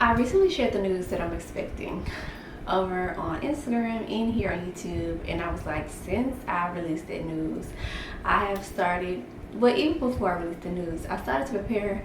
I recently shared the news that I'm expecting over on Instagram and here on YouTube, and I was like, since I released that news, I have started, well, even before I released the news, I started to prepare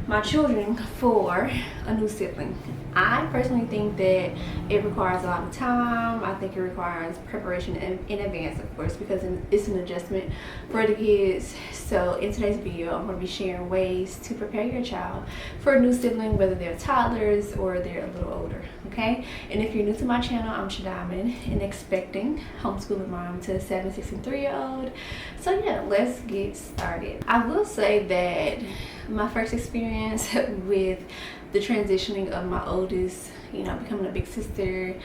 my children for a new sibling. I personally think that it requires a lot of time. I think it requires preparation in advance, of course, because it's an adjustment for the kids. So in today's video, I'm going to be sharing ways to prepare your child for a new sibling, whether they're toddlers or they're a little older, okay? And if you're new to my channel, I'm Shadaman, an expecting homeschooling mom to a 7, 6, and 3-year-old. So yeah, let's get started. I will say that my first experience with the transitioning of my oldest, becoming a big sister,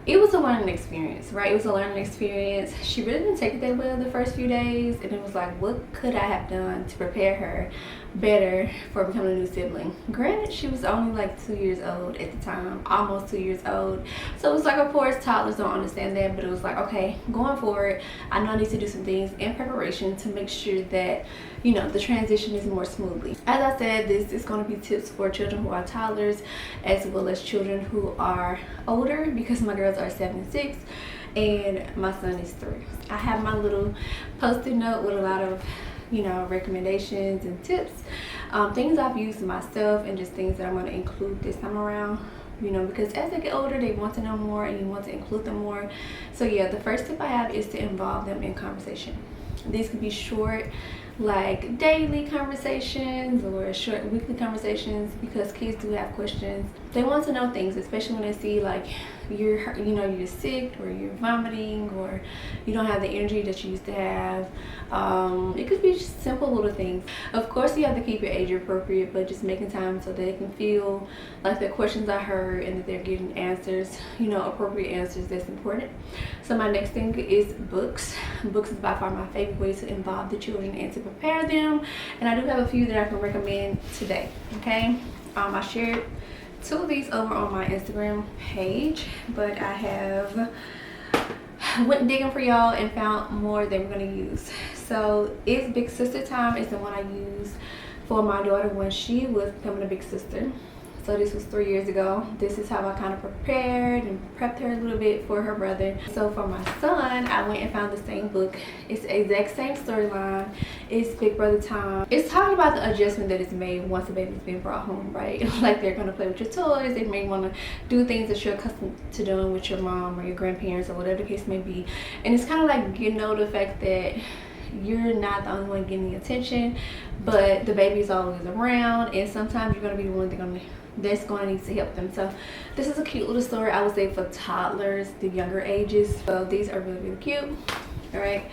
it was a learning experience, right? It was a learning experience. She really didn't take it that well the first few days, and it was like, what could I have done to prepare her better for becoming a new sibling? Granted, she was only like 2 years old at the time, almost 2 years old. So it was like, of course, toddlers don't understand that, but it was like, okay, going forward, I know I need to do some things in preparation to make sure that, the transition is more smoothly. As I said, this is going to be tips for children who are toddlers as well as children who are older, because my girls are 7 and 6 and my son is 3. I have my little post-it note with a lot of recommendations and tips, things I've used myself, and just things that I'm going to include this time around, because as they get older, they want to know more and you want to include them more. So yeah, the first tip I have is to involve them in conversation. These could be short, like daily conversations or short weekly conversations, because kids do have questions. They want to know things, especially when they see like you're sick or you're vomiting or you don't have the energy that you used to have. It could be just simple little things. Of course, you have to keep it age appropriate, but just making time so they can feel like the questions are heard and that they're getting answers, appropriate answers. That's important. So my next thing is books. Books is by far my favorite way to involve the children and to prepare them, and I do have a few that I can recommend today. Okay, I shared 2 of these over on my Instagram page, but I have went digging for y'all and found more that we're going to use. So It's Big Sister Time is the one I used for my daughter when she was becoming a big sister. So this was 3 years ago. This is how I kind of prepared and prepped her a little bit for her brother. So for my son, I went and found the same book. It's the exact same storyline. It's Big Brother Time. It's talking about the adjustment that is made once the baby's been brought home, right? Like they're gonna play with your toys. They may wanna do things that you're accustomed to doing with your mom or your grandparents or whatever the case may be. And it's kind of like, the fact that you're not the only one getting the attention, but the baby's always around, and sometimes you're gonna be the one that's going to need to help them. So this is a cute little story, I would say, for toddlers, the younger ages. So these are really, really cute. All right,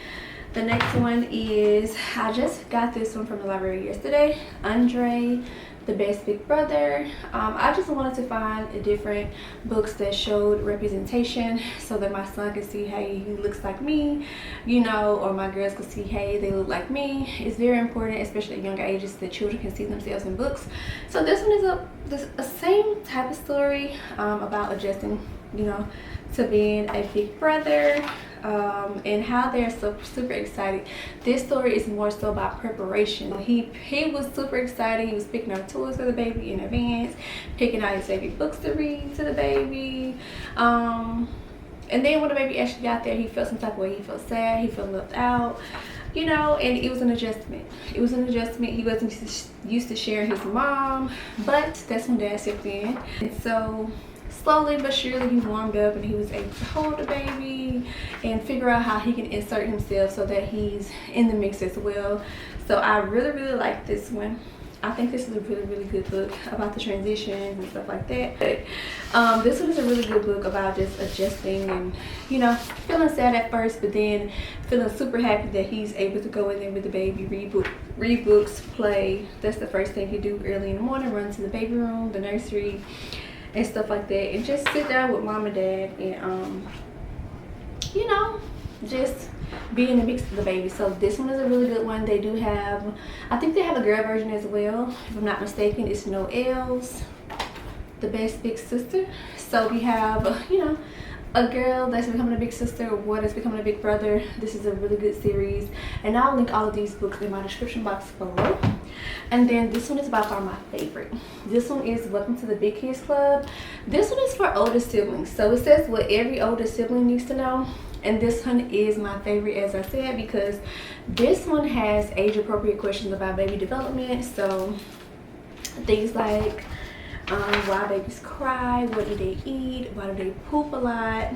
the next one is, I just got this one from the library yesterday, Andre the Best Big Brother. I just wanted to find different books that showed representation so that my son could see, hey, he looks like me, or my girls could see, hey, they look like me. It's very important, especially at younger ages, that children can see themselves in books. So this one is a same type of story about adjusting, to being a big brother, and how they're so super excited. This story is more so about preparation. He was super excited. He was picking out toys for the baby in advance, picking out his favorite books to read to the baby, and then when the baby actually got there, he felt some type of way. He felt sad, he felt left out, and it was an adjustment. He wasn't used to sharing his mom, but that's when Dad stepped in. And so slowly but surely he warmed up and he was able to hold the baby and figure out how he can insert himself so that he's in the mix as well. So I really, really like this one. I think this is a really, really good book about the transitions and stuff like that. But this one is a really good book about just adjusting and, feeling sad at first, but then feeling super happy that he's able to go in there with the baby, read books, play. That's the first thing he do early in the morning, run to the baby room, the nursery, and stuff like that, and just sit down with mom and dad and just be in the mix of the baby. So this one is a really good one. They do have, I think they have a girl version as well, if I'm not mistaken. It's Noelle's The Best Big Sister. So we have a girl that's becoming a big sister, or one that's becoming a big brother. This is a really good series, and I'll link all of these books in my description box below. And then this one is by far my favorite. This one is Welcome to the Big Kids Club. This one is for older siblings. So it says what every older sibling needs to know. And this one is my favorite, as I said, because this one has age appropriate questions about baby development. So things like why babies cry, what do they eat, why do they poop a lot,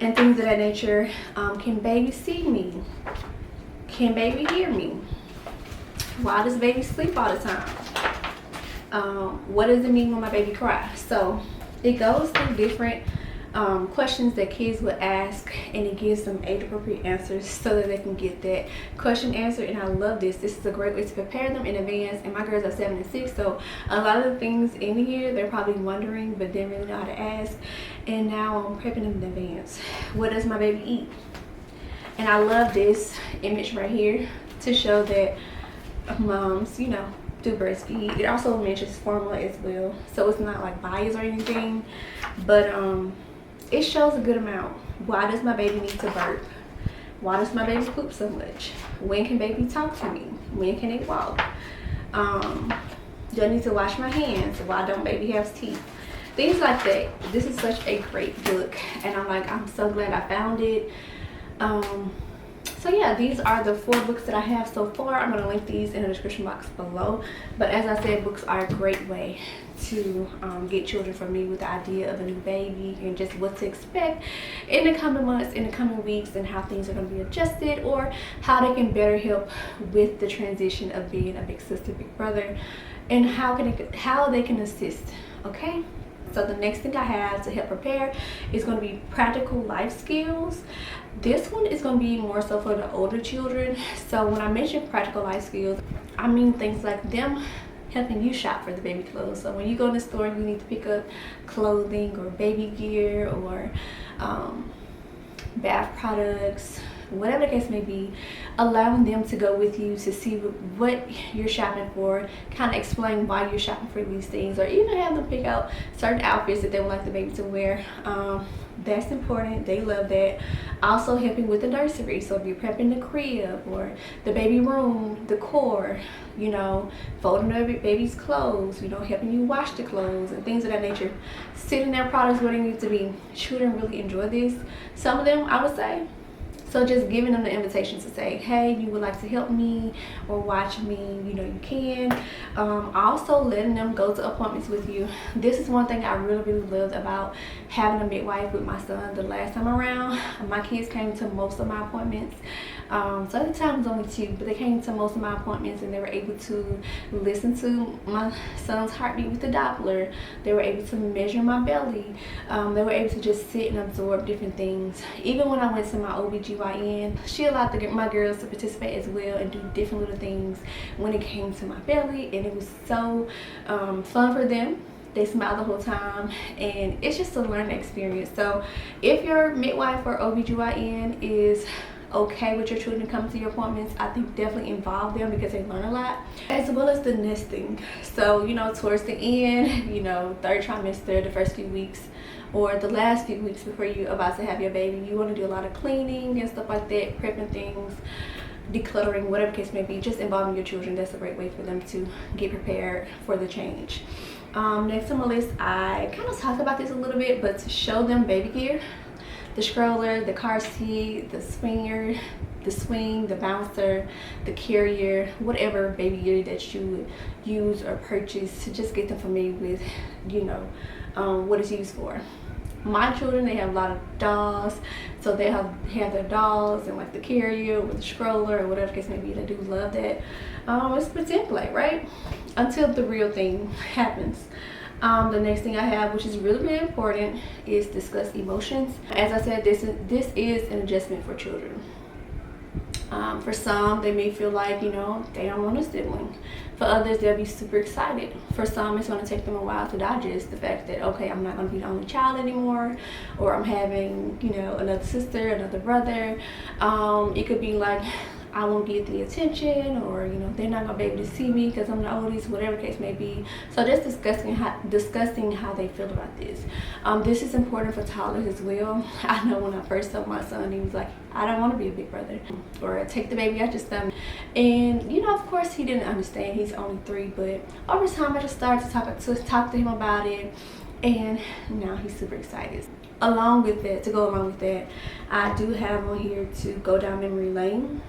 and things of that nature. Can baby see me? Can baby hear me? Why does baby sleep all the time? What does it mean when my baby cries? So it goes through different questions that kids would ask, and it gives them age appropriate answers so that they can get that question answered. And I love this. This is a great way to prepare them in advance. And my girls are 7 and 6, so a lot of the things in here they're probably wondering but didn't really know how to ask. And now I'm prepping them in advance. What does my baby eat? And I love this image right here to show that moms, you know, do breastfeed. It also mentions formula as well, so it's not like biased or anything, but it shows a good amount. Why does my baby need to burp? Why does my baby poop so much? When can baby talk to me? When can it walk? Do I need to wash my hands? Why don't baby have teeth? Things like that. This is such a great book, and I'm so glad I found it. So yeah, these are the 4 books that I have so far. I'm going to link these in the description box below. But as I said, books are a great way to get children familiar with the idea of a new baby and just what to expect in the coming months, in the coming weeks, and how things are going to be adjusted, or how they can better help with the transition of being a big sister, big brother, and how they can assist. Okay, so the next thing I have to help prepare is going to be practical life skills. This one is going to be more so for the older children. So when I mention practical life skills, I mean things like them helping you shop for the baby clothes. So when you go in the store and you need to pick up clothing or baby gear or bath products, whatever the case may be, allowing them to go with you to see what you're shopping for, kind of explain why you're shopping for these things, or even have them pick out certain outfits that they would like the baby to wear. That's important. They love that. Also helping with the nursery. So if you're prepping the crib or the baby room, decor, you know, folding the baby's clothes, you know, helping you wash the clothes and things of that nature. Sitting their products where they need to be. Children really enjoy this. Some of them, I would say. So just giving them the invitation to say, hey, you would like to help me or watch me, you know, you can. Also letting them go to appointments with you. This is one thing I really loved about having a midwife with my son the last time around. My kids came to most of my appointments. So at the time it was only 2, but they came to most of my appointments, and they were able to listen to my son's heartbeat with the Doppler. They were able to measure my belly. They were able to just sit and absorb different things. Even when I went to my OBGYN, she allowed my girls to participate as well and do different little things when it came to my belly, and it was so fun for them. They smile the whole time, and it's just a learning experience. So if your midwife or OBGYN is okay with your children coming to your appointments, I think definitely involve them because they learn a lot, as well as the nesting. So, you know, towards the end, you know, 3rd trimester, the first few weeks, or the last few weeks before you're about to have your baby, you want to do a lot of cleaning and stuff like that, prepping things, decluttering, whatever case may be. Just involving your children, that's a great way for them to get prepared for the change. Next on my list, I kind of talked about this a little bit, but to show them baby gear. The stroller, the car seat, the swinger, the swing, the bouncer, the carrier, whatever baby gear that you would use or purchase to just get them familiar with, you know, what it's used for. My children, they have a lot of dolls, so they have their dolls and like the carrier or the stroller or whatever the case may be. They do love that. It's pretend play, right? Until the real thing happens. The next thing I have, which is really important, is discuss emotions. As I said, this is an adjustment for children. For some, they may feel like, you know, they don't want a sibling. For others, they'll be super excited. For some, it's going to take them a while to digest the fact that, okay, I'm not going to be the only child anymore, or I'm having, you know, another sister, another brother. It could be like, I won't get the attention, or you know, they're not gonna be able to see me because I'm the oldest, whatever the case may be. So just discussing how they feel about this. This is important for toddlers as well. I know when I first told my son, he was like, I don't want to be a big brother, or take the baby out your stomach. And you know, of course he didn't understand. He's only 3, but over time I just started to talk to him about it, and now he's super excited. Along with that, to go along with that, I do have on here to go down memory lane,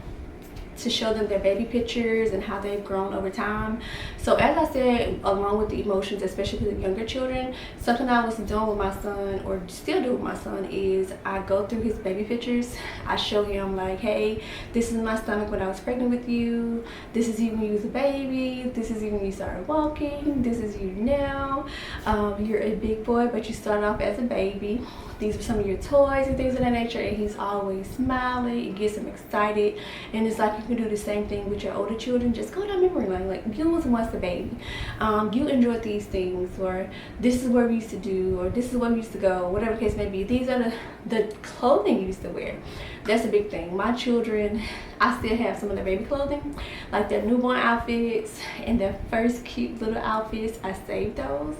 to show them their baby pictures and how they've grown over time. So as I said, along with the emotions, especially with the younger children, something I was doing with my son, or still do with my son, is I go through his baby pictures. I show him like, hey, this is my stomach when I was pregnant with you, this is you when you was a baby, this is you when you started walking, this is you now, you're a big boy but you started off as a baby, these are some of your toys and things of that nature. And he's always smiling. It gets him excited. And it's like you can do the same thing with your older children. Just go down memory lane. Like, you was once a baby. You enjoyed these things, or this is where we used to do, or this is where we used to go, whatever the case may be. These are the clothing you used to wear. That's a big thing. My children, I still have some of their baby clothing, like their newborn outfits and their first cute little outfits. I saved those.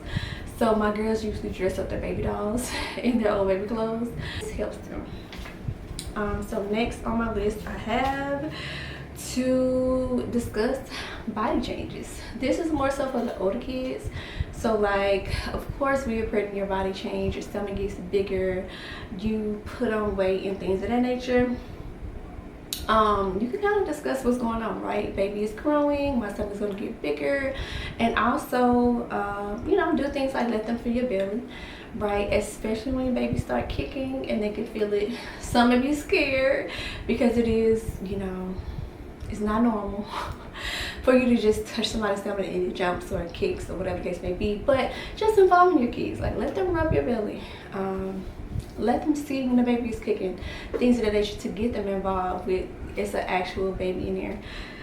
So my girls usually dress up their baby dolls in their old baby clothes. This helps them. So next on my list, I have to discuss body changes. This is more so for the older kids. So like, of course, when you're pregnant, your body change, your stomach gets bigger, you put on weight and things of that nature. You can kind of discuss what's going on, right? Baby is growing, my stomach is going to get bigger, and also you know, do things like let them feel your belly, right? Especially when your baby start kicking and they can feel it. Some may be scared because it is, you know, it's not normal for you to just touch somebody's stomach and it jumps or it kicks or whatever the case may be. But just involving your kids, like let them rub your belly, let them see when the baby is kicking, things of that nature, to get them involved with it's an actual baby in there.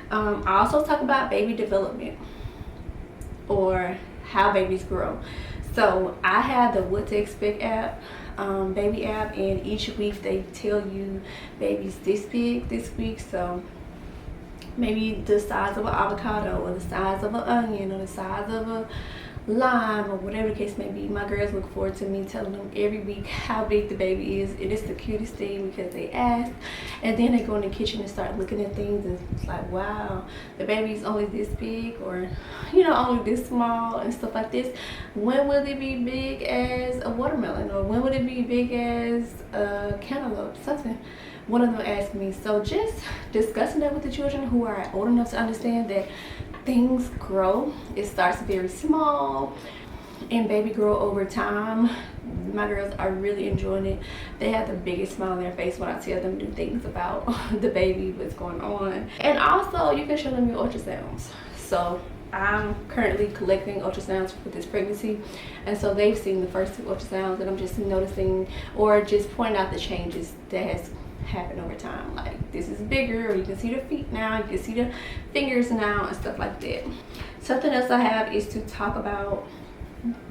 I also talk about baby development, or how babies grow. So I have the What to Expect app, baby app, and each week they tell you baby's this big this week. So maybe the size of an avocado, or the size of an onion, or the size of a lime, or whatever the case may be. My girls look forward to me telling them every week how big the baby is. It is the cutest thing because they ask, and then they go in the kitchen and start looking at things, and it's like, wow, the baby's only this big, or you know, only this small, and stuff like this. When will it be big as a watermelon, or when would it be big as a cantaloupe, something? One of them asked me. So just discussing that with the children who are old enough to understand that things grow. It starts very small and baby grow over time. My girls are really enjoying it. They have the biggest smile on their face when I tell them new things about the baby, what's going on. And also you can show them your ultrasounds. So I'm currently collecting ultrasounds for this pregnancy, and so they've seen the first 2 ultrasounds, and I'm just noticing or just pointing out the changes that has happen over time. Like, this is bigger, or you can see the feet now, you can see the fingers now, and stuff like that. Something else I have is to talk about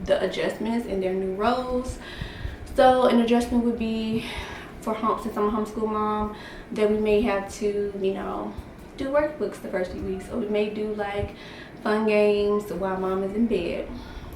the adjustments in their new roles. So an adjustment would be for since I'm a homeschool mom, that we may have to, you know, do workbooks the first few weeks, or we may do like fun games while mom is in bed.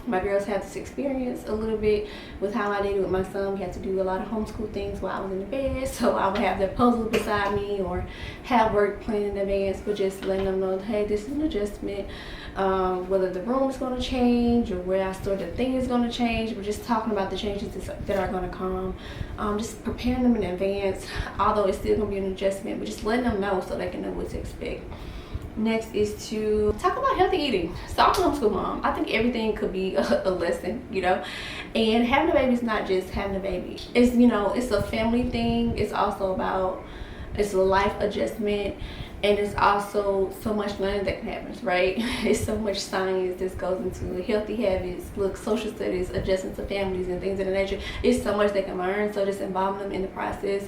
My girls had this experience a little bit with how I did it with my son. We had to do a lot of homeschool things while I was in the bed. So I would have their puzzles beside me, or have work planned in advance, but just letting them know, hey, this is an adjustment. Whether the room is going to change, or where I store the thing is going to change. We're just talking about the changes that are going to come. Just preparing them in advance, although it's still going to be an adjustment, but just letting them know so they can know what to expect. Next is to talk about healthy eating. So I'm a homeschool mom. I think everything could be a lesson, you know. And having a baby is not just having a baby. It's, you know, it's a family thing. It's also about, it's a life adjustment. And it's also so much learning that can happen, right? It's so much science that goes into healthy habits, social studies, adjusting to families and things of that nature. It's so much they can learn. So just involving them in the process.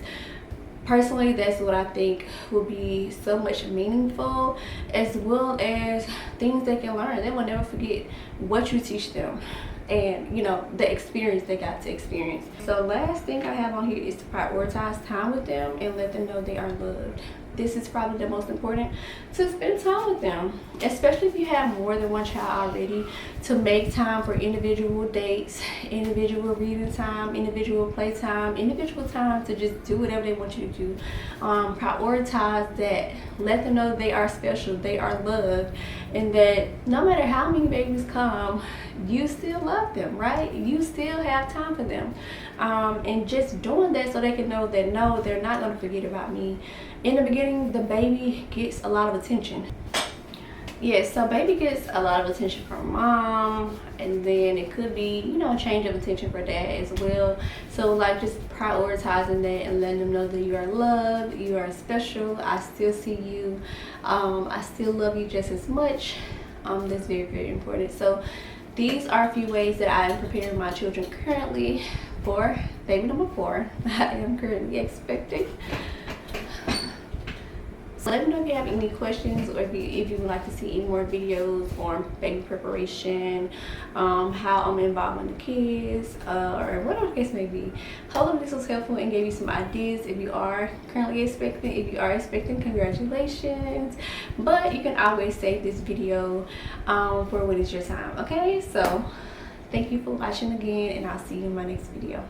Personally, that's what I think will be so much meaningful, as well as things they can learn. They will never forget what you teach them, and you know, the experience they got to experience. So last thing I have on here is to prioritize time with them and let them know they are loved. this is probably the most important, to spend time with them, especially if you have more than one child already, to make time for individual dates, individual reading time, individual playtime, individual time to just do whatever they want you to do. Prioritize that. Let them know they are special, they are loved, and that no matter how many babies come, you still love them, right? You still have time for them. And just doing that so they can know that no, they're not going to forget about me. In the beginning, the baby gets a lot of attention. Yes, so baby gets a lot of attention from mom, and then it could be, you know, a change of attention for dad as well. So like just prioritizing that and letting them know that you are loved, you are special, I still see you, I still love you just as much. That's very, very important. So these are a few ways that I am preparing my children currently for baby number 4. I am currently expecting. So let me know if you have any questions, or if you would like to see any more videos on baby preparation, how I'm involving the kids, or whatever the case may be. Hopefully this was helpful and gave you some ideas if you are currently expecting. If you are expecting, congratulations. But you can always save this video for when it's your time, okay? So thank you for watching again, and I'll see you in my next video.